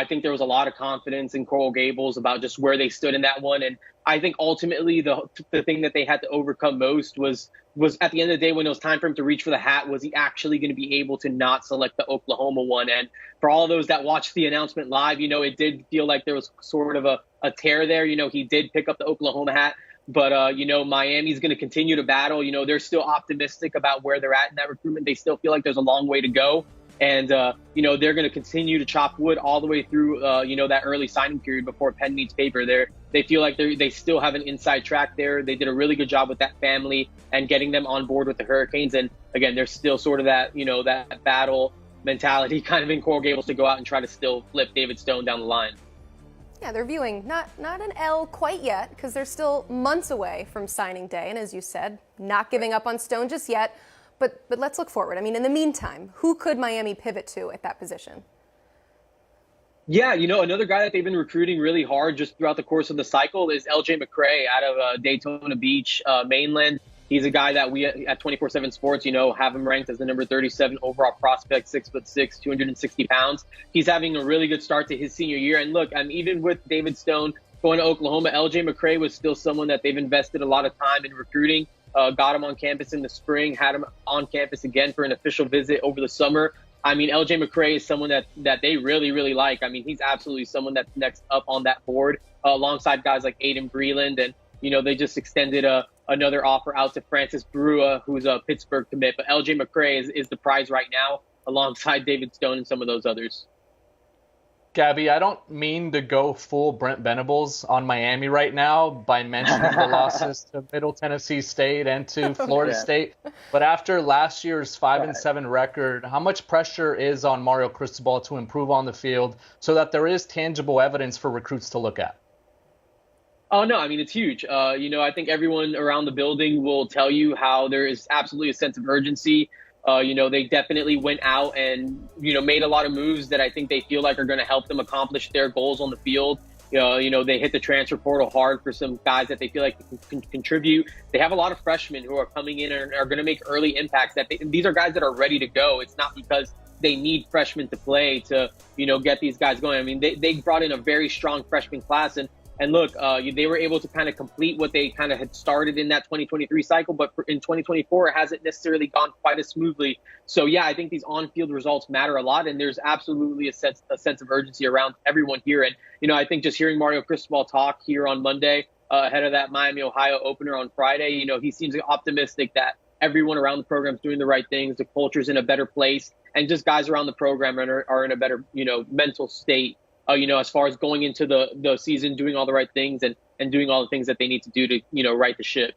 Speaker 6: think there was a lot of confidence in Coral Gables about just where they stood in that one. And I think ultimately the thing that they had to overcome most was at the end of the day, when it was time for him to reach for the hat, was he actually going to be able to not select the Oklahoma one? And for all of those that watched the announcement live, it did feel like there was sort of a tear there. He did pick up the Oklahoma hat. But, Miami's going to continue to battle. They're still optimistic about where they're at in that recruitment. They still feel like there's a long way to go. And, they're going to continue to chop wood all the way through, that early signing period before pen meets paper. They feel like they still have an inside track there. They did a really good job with that family and getting them on board with the Hurricanes. And, again, there's still sort of that, that battle mentality kind of in Coral Gables to go out and try to still flip David Stone down the line.
Speaker 1: Yeah, they're viewing not an L quite yet, because they're still months away from signing day. And as you said, not giving up on Stone just yet. But let's look forward. I mean, in the meantime, who could Miami pivot to at that position?
Speaker 6: Yeah, another guy that they've been recruiting really hard just throughout the course of the cycle is LJ McCray out of Daytona Beach, mainland. He's a guy that we at 24/7 Sports, have him ranked as the number 37 overall prospect, 6'6", 260 pounds. He's having a really good start to his senior year. And look, even with David Stone going to Oklahoma, LJ McCray was still someone that they've invested a lot of time in recruiting. Got him on campus in the spring, had him on campus again for an official visit over the summer. I mean, LJ McCray is someone that they really, really like. I mean, he's absolutely someone that's next up on that board alongside guys like Aiden Breland. And, they just extended another offer out to Francis Brua, who's a Pittsburgh commit. But LJ McCray is the prize right now alongside David Stone and some of those others.
Speaker 2: Gaby, I don't mean to go full Brent Venables on Miami right now by mentioning the losses to Middle Tennessee State and to Florida State. But after last year's 5-7 record, how much pressure is on Mario Cristobal to improve on the field so that there is tangible evidence for recruits to look at?
Speaker 6: Oh, no, I mean, it's huge. I think everyone around the building will tell you how there is absolutely a sense of urgency. They definitely went out and, made a lot of moves that I think they feel like are going to help them accomplish their goals on the field. They hit the transfer portal hard for some guys that they feel like can contribute. They have a lot of freshmen who are coming in and are going to make early impacts. These are guys that are ready to go. It's not because they need freshmen to play to, get these guys going. I mean, they brought in a very strong freshman class. And look, they were able to kind of complete what they kind of had started in that 2023 cycle. But in 2024, it hasn't necessarily gone quite as smoothly. So, yeah, I think these on-field results matter a lot. And there's absolutely a sense of urgency around everyone here. And, I think just hearing Mario Cristobal talk here on Monday ahead of that Miami, Ohio opener on Friday, he seems optimistic that everyone around the program is doing the right things. The culture's in a better place. And just guys around the program are in a better, mental state. As far as going into the season, doing all the right things and doing all the things that they need to do to, right the ship.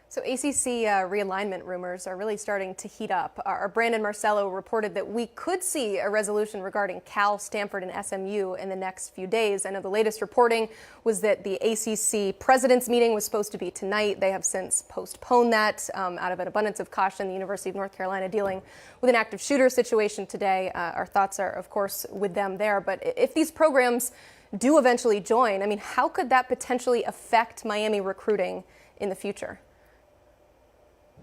Speaker 1: So ACC realignment rumors are really starting to heat up. Our Brandon Marcello reported that we could see a resolution regarding Cal, Stanford, and SMU in the next few days. I know the latest reporting was that the ACC president's meeting was supposed to be tonight. They have since postponed that out of an abundance of caution. The University of North Carolina dealing with an active shooter situation today. Our thoughts are, of course, with them there. But if these programs do eventually join, I mean, how could that potentially affect Miami recruiting in the future?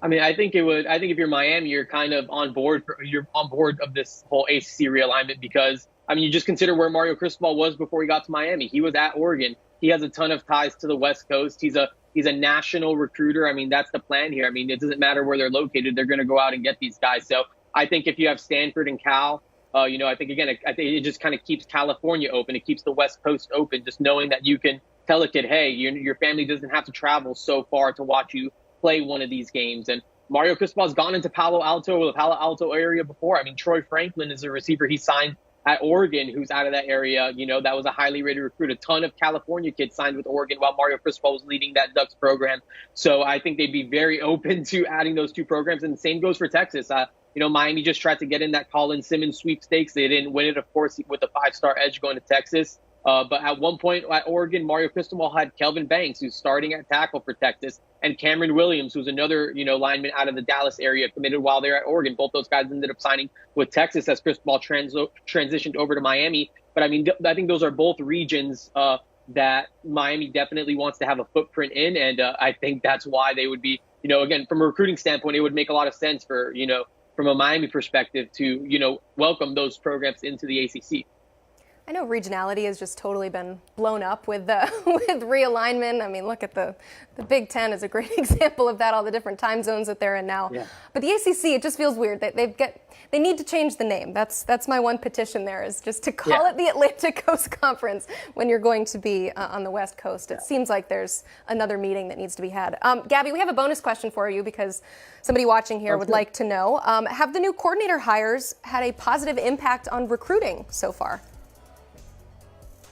Speaker 6: I mean, I think it would. I think if you're Miami, you're kind of on board. You're on board of this whole ACC realignment because, I mean, you just consider where Mario Cristobal was before he got to Miami. He was at Oregon. He has a ton of ties to the West Coast. He's a national recruiter. I mean, that's the plan here. I mean, it doesn't matter where they're located. They're going to go out and get these guys. So I think if you have Stanford and Cal, I think it just kind of keeps California open. It keeps the West Coast open, just knowing that you can tell a kid, hey, your family doesn't have to travel so far to watch you play one of these games. And, Mario Cristobal's gone into Palo Alto or the Palo Alto area before. I mean, Troy Franklin is a receiver he signed at Oregon who's out of that area. That was a highly rated recruit. A ton of California kids signed with Oregon while Mario Cristobal was leading that Ducks program. So I think they'd be very open to adding those two programs. And the same goes for Texas. Miami just tried to get in that Colin Simmons sweepstakes. They didn't win it, of course, with a 5-star edge going to Texas. But at one point at Oregon, Mario Cristobal had Kelvin Banks, who's starting at tackle for Texas, and Cameron Williams, who's another, lineman out of the Dallas area, committed while they're at Oregon. Both those guys ended up signing with Texas as Cristobal transitioned over to Miami. But I think those are both regions that Miami definitely wants to have a footprint in. And I think that's why they would be, again, from a recruiting standpoint, it would make a lot of sense for, from a Miami perspective to, welcome those programs into the ACC.
Speaker 1: I know regionality has just totally been blown up with with realignment. I mean, look at the Big Ten is a great example of that, all the different time zones that they're in now. Yeah. But the ACC, it just feels weird. They need to change the name. That's my one petition there, is just to call it the Atlantic Coast Conference when you're going to be on the West Coast. It seems like there's another meeting that needs to be had. Gaby, we have a bonus question for you because somebody watching here would like to know, have the new coordinator hires had a positive impact on recruiting so far?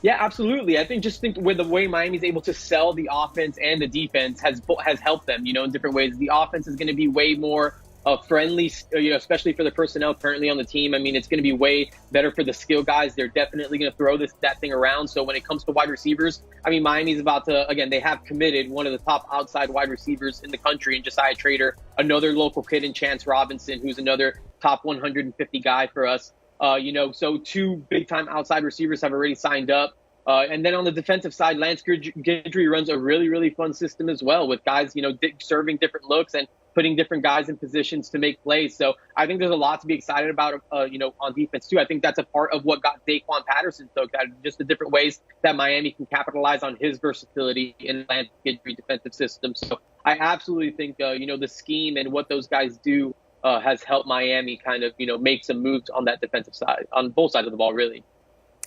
Speaker 6: Yeah, absolutely. I think with the way Miami's able to sell the offense and the defense has helped them, in different ways. The offense is going to be way more friendly, especially for the personnel currently on the team. I mean, it's going to be way better for the skill guys. They're definitely going to throw that thing around. So when it comes to wide receivers, I mean, Miami's about to, again, they have committed one of the top outside wide receivers in the country in Josiah Trader, another local kid in Chance Robinson, who's another top 150 guy for us. So two big-time outside receivers have already signed up. And then on the defensive side, Lance Guidry runs a really, really fun system as well with guys, serving different looks and putting different guys in positions to make plays. So I think there's a lot to be excited about, on defense too. I think that's a part of what got Daquan Patterson so excited, just the different ways that Miami can capitalize on his versatility in Lance Guidry defensive system. So I absolutely think, the scheme and what those guys do has helped Miami kind of, make some moves on that defensive side, on both sides of the ball, really.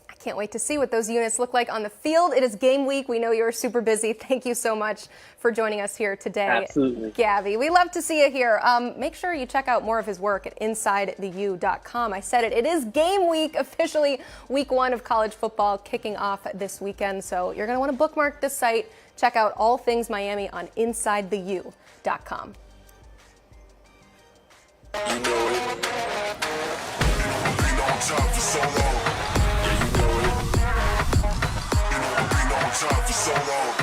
Speaker 1: I can't wait to see what those units look like on the field. It is game week. We know you're super busy. Thank you so much for joining us here today.
Speaker 6: Absolutely.
Speaker 1: Gaby, we love to see you here. Make sure you check out more of his work at InsideTheU.com. I said it. It is game week, officially week 1 of college football kicking off this weekend. So you're going to want to bookmark this site. Check out all things Miami on InsideTheU.com.
Speaker 7: You know it. You know we've been on top for so long. Yeah, you know it. You know we've been on top for so long.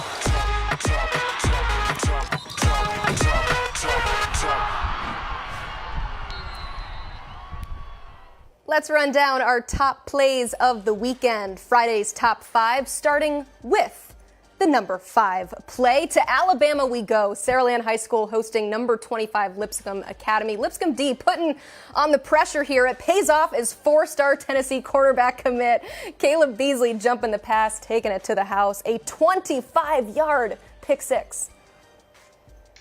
Speaker 1: Let's run down our top plays of the weekend. Friday's top 5, starting with the number 5 play. To Alabama we go. Saraland High School hosting number 25 Lipscomb Academy. Lipscomb D putting on the pressure here. It pays off as 4-star Tennessee quarterback commit Caleb Beasley jumping the pass, taking it to the house. A 25-yard pick 6.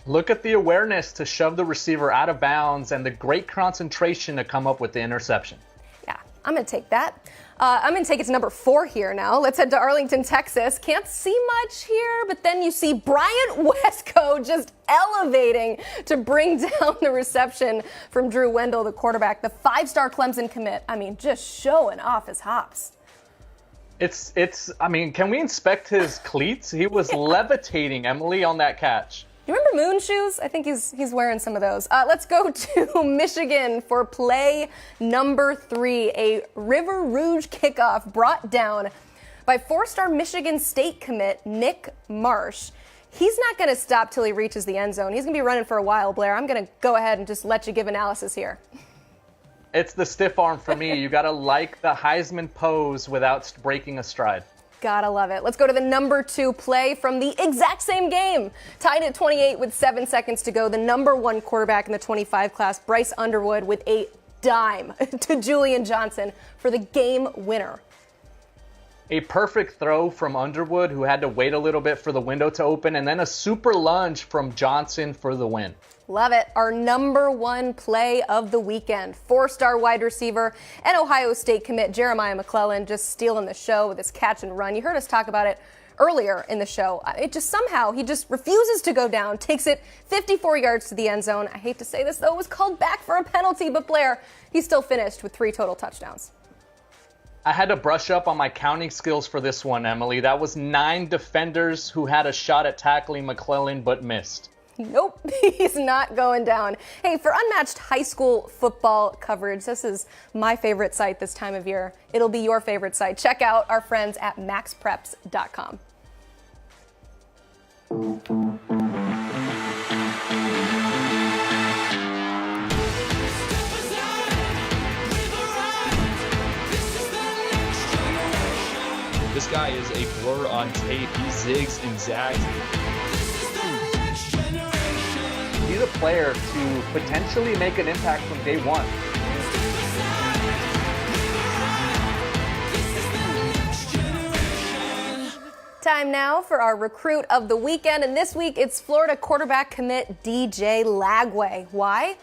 Speaker 2: Look at the awareness to shove the receiver out of bounds and the great concentration to come up with the interception.
Speaker 1: Yeah, I'm going to take that. I'm going to take it to number 4 here now. Let's head to Arlington, Texas. Can't see much here, but then you see Bryant Westco just elevating to bring down the reception from Drew Wendell, the quarterback, the 5-star Clemson commit. I mean, just showing off his hops.
Speaker 2: Can we inspect his cleats? He was levitating, Emily, on that catch.
Speaker 1: You remember Moon shoes? I think he's wearing some of those. Let's go to Michigan for play number 3. A River Rouge kickoff brought down by 4-star Michigan State commit Nick Marsh. He's not going to stop till he reaches the end zone. He's going to be running for a while, Blair. I'm going to go ahead and just let you give analysis here.
Speaker 2: It's the stiff arm for me. You got to like the Heisman pose without breaking a stride.
Speaker 1: Gotta love it. Let's go to the number 2 play from the exact same game. Tied at 28 with 7 seconds to go. The number 1 quarterback in the 25 class, Bryce Underwood, with a dime to Julian Johnson for the game winner.
Speaker 2: A perfect throw from Underwood, who had to wait a little bit for the window to open, and then a super lunge from Johnson for the win.
Speaker 1: Love it. Our number 1 play of the weekend. 4-star wide receiver and Ohio State commit Jeremiah McClellan just stealing the show with his catch and run. You heard us talk about it earlier in the show. It just somehow, he just refuses to go down, takes it 54 yards to the end zone. I hate to say this, though, it was called back for a penalty, but Blair, he still finished with 3 total touchdowns.
Speaker 2: I had to brush up on my counting skills for this one, Emily. That was 9 defenders who had a shot at tackling McClellan but missed.
Speaker 1: Nope, he's not going down. Hey, for unmatched high school football coverage, this is my favorite site this time of year. It'll be your favorite site. Check out our friends at maxpreps.com.
Speaker 8: This guy is a blur on tape. He zigs and zags.
Speaker 2: He's a player to potentially make an impact from day one.
Speaker 1: Time now for our recruit of the weekend, and this week it's Florida quarterback commit DJ Lagway. Why?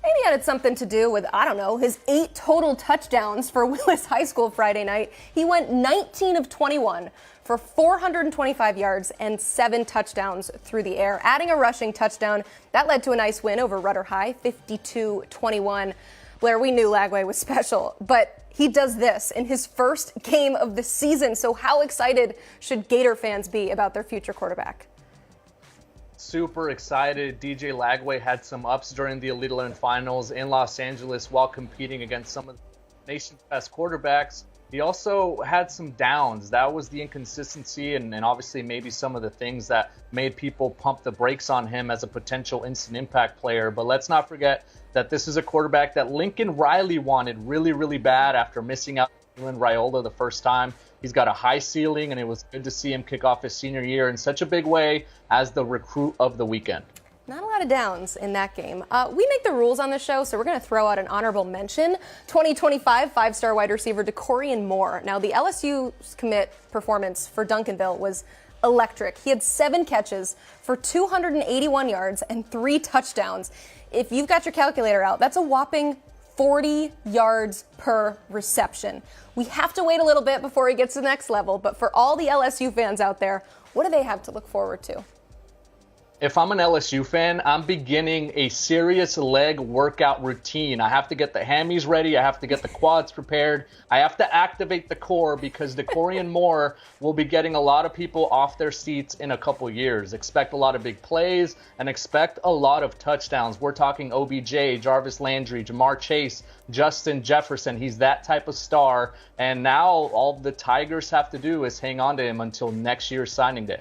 Speaker 1: Maybe it had something to do with, I don't know, his 8 total touchdowns for Willis High School Friday night. He went 19 of 21 for 425 yards and 7 touchdowns through the air, adding a rushing touchdown. That led to a nice win over Rudder High, 52-21. Blair, we knew Lagway was special, but he does this in his first game of the season. So how excited should Gator fans be about their future quarterback?
Speaker 2: Super excited. DJ Lagway had some ups during the Elite 11 finals in Los Angeles while competing against some of the nation's best quarterbacks. He also had some downs. That was the inconsistency and obviously maybe some of the things that made people pump the brakes on him as a potential instant impact player. But let's not forget that this is a quarterback that Lincoln Riley wanted really, really bad after missing out on Raiola the first time. He's got a high ceiling, and it was good to see him kick off his senior year in such a big way as the recruit of the weekend.
Speaker 1: Not a lot of downs in that game. We make the rules on the show, so we're going to throw out an honorable mention. 2025 5-star wide receiver DeCorian Moore. Now, the LSU's commit performance for Duncanville was electric. He had 7 catches for 281 yards and 3 touchdowns. If you've got your calculator out, that's a whopping 40 yards per reception. We have to wait a little bit before he gets to the next level, but for all the LSU fans out there, what do they have to look forward to?
Speaker 2: If I'm an LSU fan, I'm beginning a serious leg workout routine. I have to get the hammies ready. I have to get the quads prepared. I have to activate the core because DeCorian Moore will be getting a lot of people off their seats in a couple years. Expect a lot of big plays and expect a lot of touchdowns. We're talking OBJ, Jarvis Landry, Jamar Chase, Justin Jefferson. He's that type of star. And now all the Tigers have to do is hang on to him until next year's signing day.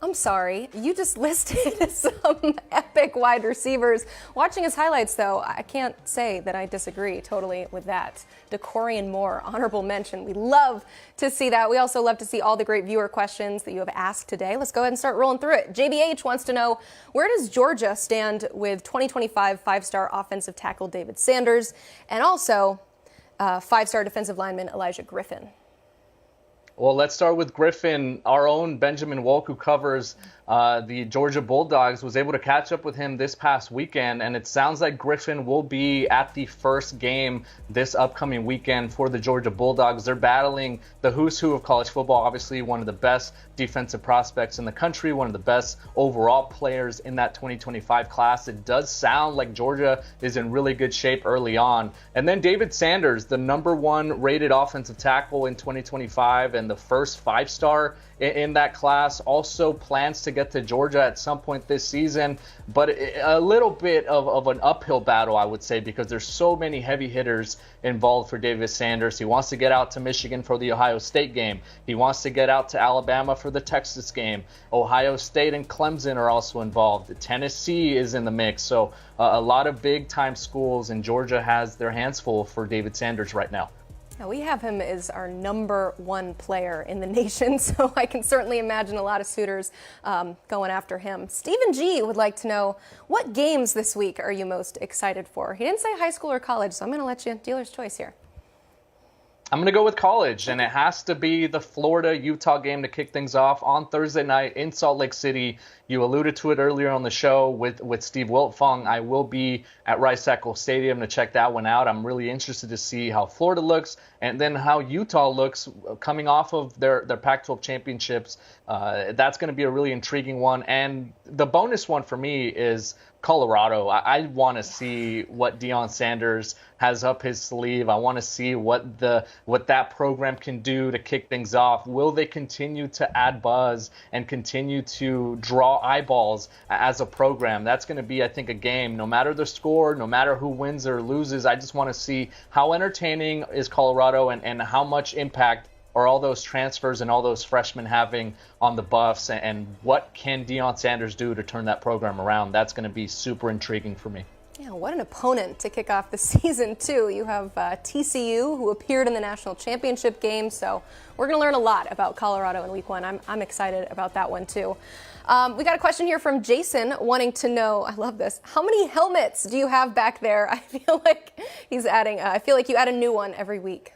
Speaker 1: I'm sorry, you just listed some epic wide receivers. Watching his highlights, though, I can't say that I disagree totally with that. DeCorian Moore, honorable mention. We love to see that. We also love to see all the great viewer questions that you have asked today. Let's go ahead and start rolling through it. JBH wants to know, where does Georgia stand with 2025 5-star offensive tackle David Sanders and also 5-star defensive lineman Elijah Griffin?
Speaker 2: Well, let's start with Griffin. Our own Benjamin Wolk, who covers the Georgia Bulldogs, was able to catch up with him this past weekend, and it sounds like Griffin will be at the first game this upcoming weekend for the Georgia Bulldogs. They're battling the who's who of college football, obviously one of the best defensive prospects in the country, one of the best overall players in that 2025 class. It does sound like Georgia is in really good shape early on. And then David Sanders, the #1 rated offensive tackle in 2025 and the first 5-star in that class, also plans to get to Georgia at some point this season, but a little bit of an uphill battle, I would say, because there's so many heavy hitters involved for David Sanders. He wants to get out to Michigan for the Ohio State game. He wants to get out to Alabama for the Texas game. Ohio State and Clemson are also involved. Tennessee is in the mix. So a lot of big-time schools, and Georgia has their hands full for David Sanders right now.
Speaker 1: Now, we have him as our #1 player in the nation, so I can certainly imagine a lot of suitors going after him. Stephen G. would like to know, what games this week are you most excited for? He didn't say high school or college, so I'm going to let you dealer's choice here.
Speaker 2: I'm going to go with college, and it has to be the Florida-Utah game to kick things off on Thursday night in Salt Lake City. You alluded to it earlier on the show with Steve Wiltfong. I will be at Rice-Eccles Stadium to check that one out. I'm really interested to see how Florida looks and then how Utah looks coming off of their Pac-12 championships. That's going to be a really intriguing one. And the bonus one for me is Colorado. I want to see what Deion Sanders has up his sleeve. I want to see what that program can do to kick things off. Will they continue to add buzz and continue to draw eyeballs as a program? That's going to be, I think, a game. No matter the score, no matter who wins or loses, I just want to see how entertaining is Colorado and how much impact are all those transfers and all those freshmen having on the Buffs, and what can Deion Sanders do to turn that program around? That's going to be super intriguing for me.
Speaker 1: Yeah, what an opponent to kick off the season, too. You have TCU, who appeared in the national championship game, so we're going to learn a lot about Colorado in week one. I'm excited about that one, too. We got a question here from Jason wanting to know, I love this, how many helmets do you have back there? I feel like he's adding, I feel like you add a new one every week.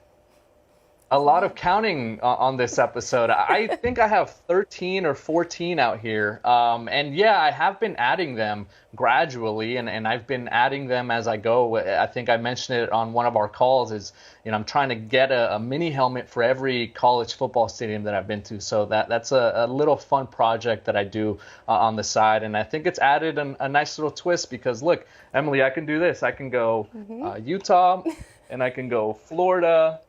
Speaker 2: A lot of counting on this episode. I think I have 13 or 14 out here. And yeah, I have been adding them gradually, and I've been adding them as I go. I think I mentioned it on one of our calls is, I'm trying to get a mini helmet for every college football stadium that I've been to. So that's a little fun project that I do on the side. And I think it's added a nice little twist because, look, Emily, I can do this. I can go Utah, and I can go Florida,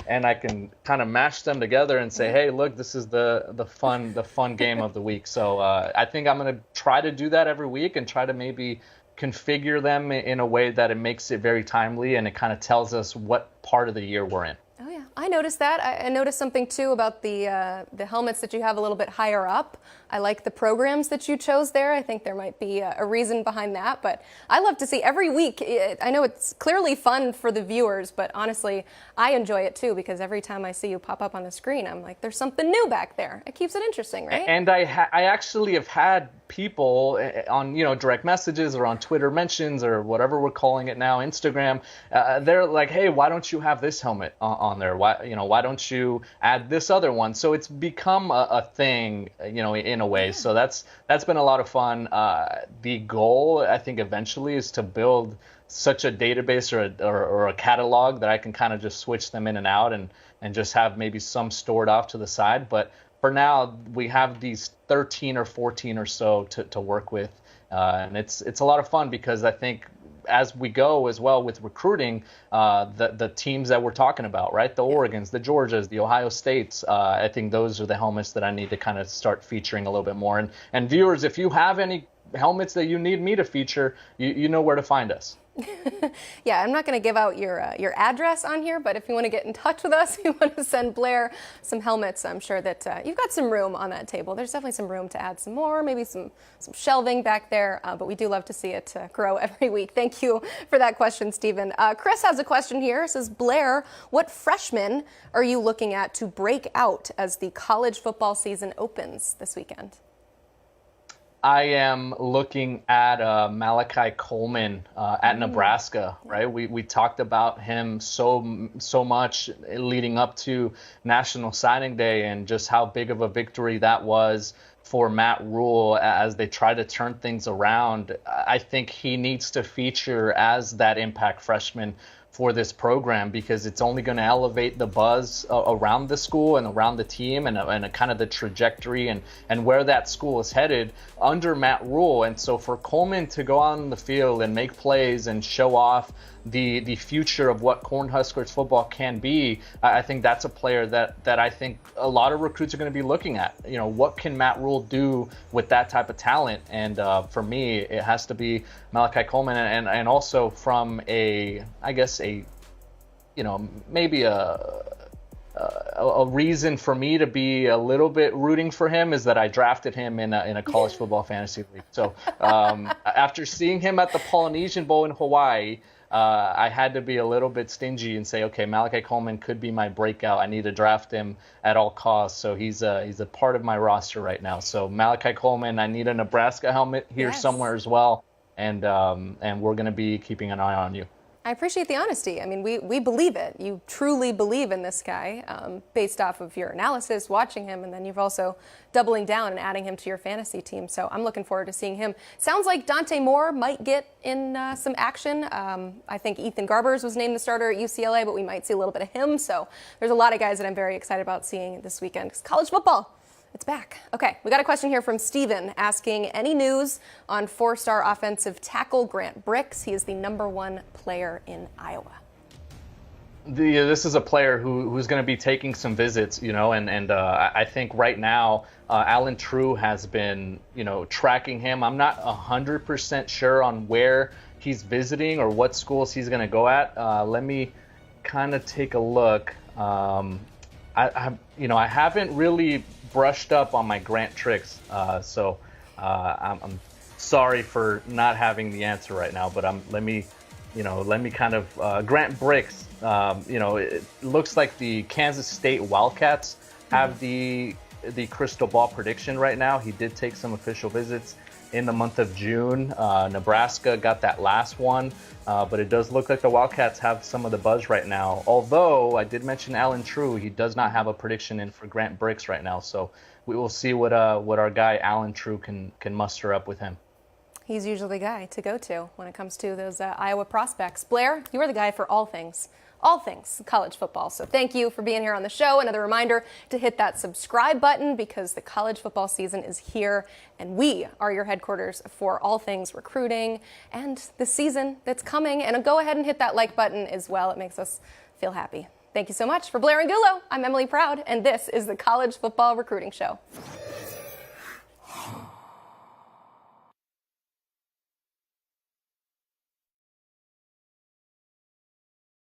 Speaker 2: and I can kind of mash them together and say, hey, look, this is the fun game of the week. So I think I'm going to try to do that every week and try to maybe configure them in a way that it makes it very timely and it kind of tells us what part of the year we're in.
Speaker 1: Oh, yeah. I noticed that. I noticed something, too, about the helmets that you have a little bit higher up. I like the programs that you chose there. I think there might be a reason behind that. But I love to see every week. I know it's clearly fun for the viewers, but honestly, I enjoy it, too, because every time I see you pop up on the screen, I'm like, there's something new back there. It keeps it interesting, right?
Speaker 2: And I actually have had people on, direct messages or on Twitter mentions or whatever we're calling it now, Instagram, they're like, hey, why don't you have this helmet on there? Why don't you add this other one? So it's become a thing, in a way. So that's been a lot of fun. The goal, I think, eventually is to build such a database or a catalog that I can kind of just switch them in and out and just have maybe some stored off to the side. But for now, we have these 13 or 14 or so to work with. And it's a lot of fun because I think as we go as well with recruiting, the teams that we're talking about, right? The Oregons, the Georgias, the Ohio States, I think those are the helmets that I need to kind of start featuring a little bit more. And viewers, if you have any helmets that you need me to feature, you know where to find us.
Speaker 1: Yeah, I'm not going to give out your address on here, but if you want to get in touch with us, you want to send Blair some helmets, I'm sure that you've got some room on that table. There's definitely some room to add some more, maybe some shelving back there, but we do love to see it grow every week. Thank you for that question, Stephen. Chris has a question here. It says, Blair, what freshmen are you looking at to break out as the college football season opens this weekend?
Speaker 2: I am looking at Malachi Coleman at Nebraska, right? We talked about him so much leading up to National Signing Day and just how big of a victory that was for Matt Rule as they try to turn things around. I think he needs to feature as that impact freshman for this program because it's only going to elevate the buzz around the school and around the team and kind of the trajectory and where that school is headed under Matt Rule. And so for Coleman to go on the field and make plays and show off the future of what Cornhuskers football can be, I think that's a player that I think a lot of recruits are going to be looking at. What can Matt Rule do with that type of talent? And for me, it has to be Malachi Coleman, and also from maybe a reason for me to be a little bit rooting for him is that I drafted him in a college football fantasy league. So after seeing him at the Polynesian Bowl in Hawaii, I had to be a little bit stingy and say, okay, Malachi Coleman could be my breakout. I need to draft him at all costs. So he's a part of my roster right now. So Malachi Coleman, I need a Nebraska helmet here somewhere as well. And we're going to be keeping an eye on you.
Speaker 1: I appreciate the honesty. I mean, we believe it. You truly believe in this guy based off of your analysis, watching him, and then you've also doubling down and adding him to your fantasy team. So I'm looking forward to seeing him. Sounds like Dante Moore might get in some action. I think Ethan Garbers was named the starter at UCLA, but we might see a little bit of him. So there's a lot of guys that I'm very excited about seeing this weekend because college football, it's back. Okay, we got a question here from Steven asking any news on 4-star offensive tackle Grant Brix. He is the #1 player in Iowa.
Speaker 2: This is a player who's going to be taking some visits, and I think right now Alan True has been, tracking him. I'm not 100% sure on where he's visiting or what schools he's going to go at. Let me kind of take a look. I haven't really brushed up on my Grant tricks, so I'm sorry for not having the answer right now. But let me kind of Grant Brix. It looks like the Kansas State Wildcats have the crystal ball prediction right now. He did take some official visits in the month of June. Nebraska got that last one, but it does look like the Wildcats have some of the buzz right now. Although I did mention Alan True, he does not have a prediction in for Grant Brix right now. So we will see what our guy Alan True can muster up with him.
Speaker 1: He's usually the guy to go to when it comes to those Iowa prospects. Blair, you are the guy for all things college football. So thank you for being here on the show. Another reminder to hit that subscribe button because the college football season is here and we are your headquarters for all things recruiting and the season that's coming. And go ahead and hit that like button as well. It makes us feel happy. Thank you so much. For Blair and Gullo, I'm Emily Proud, and this is the College Football Recruiting Show.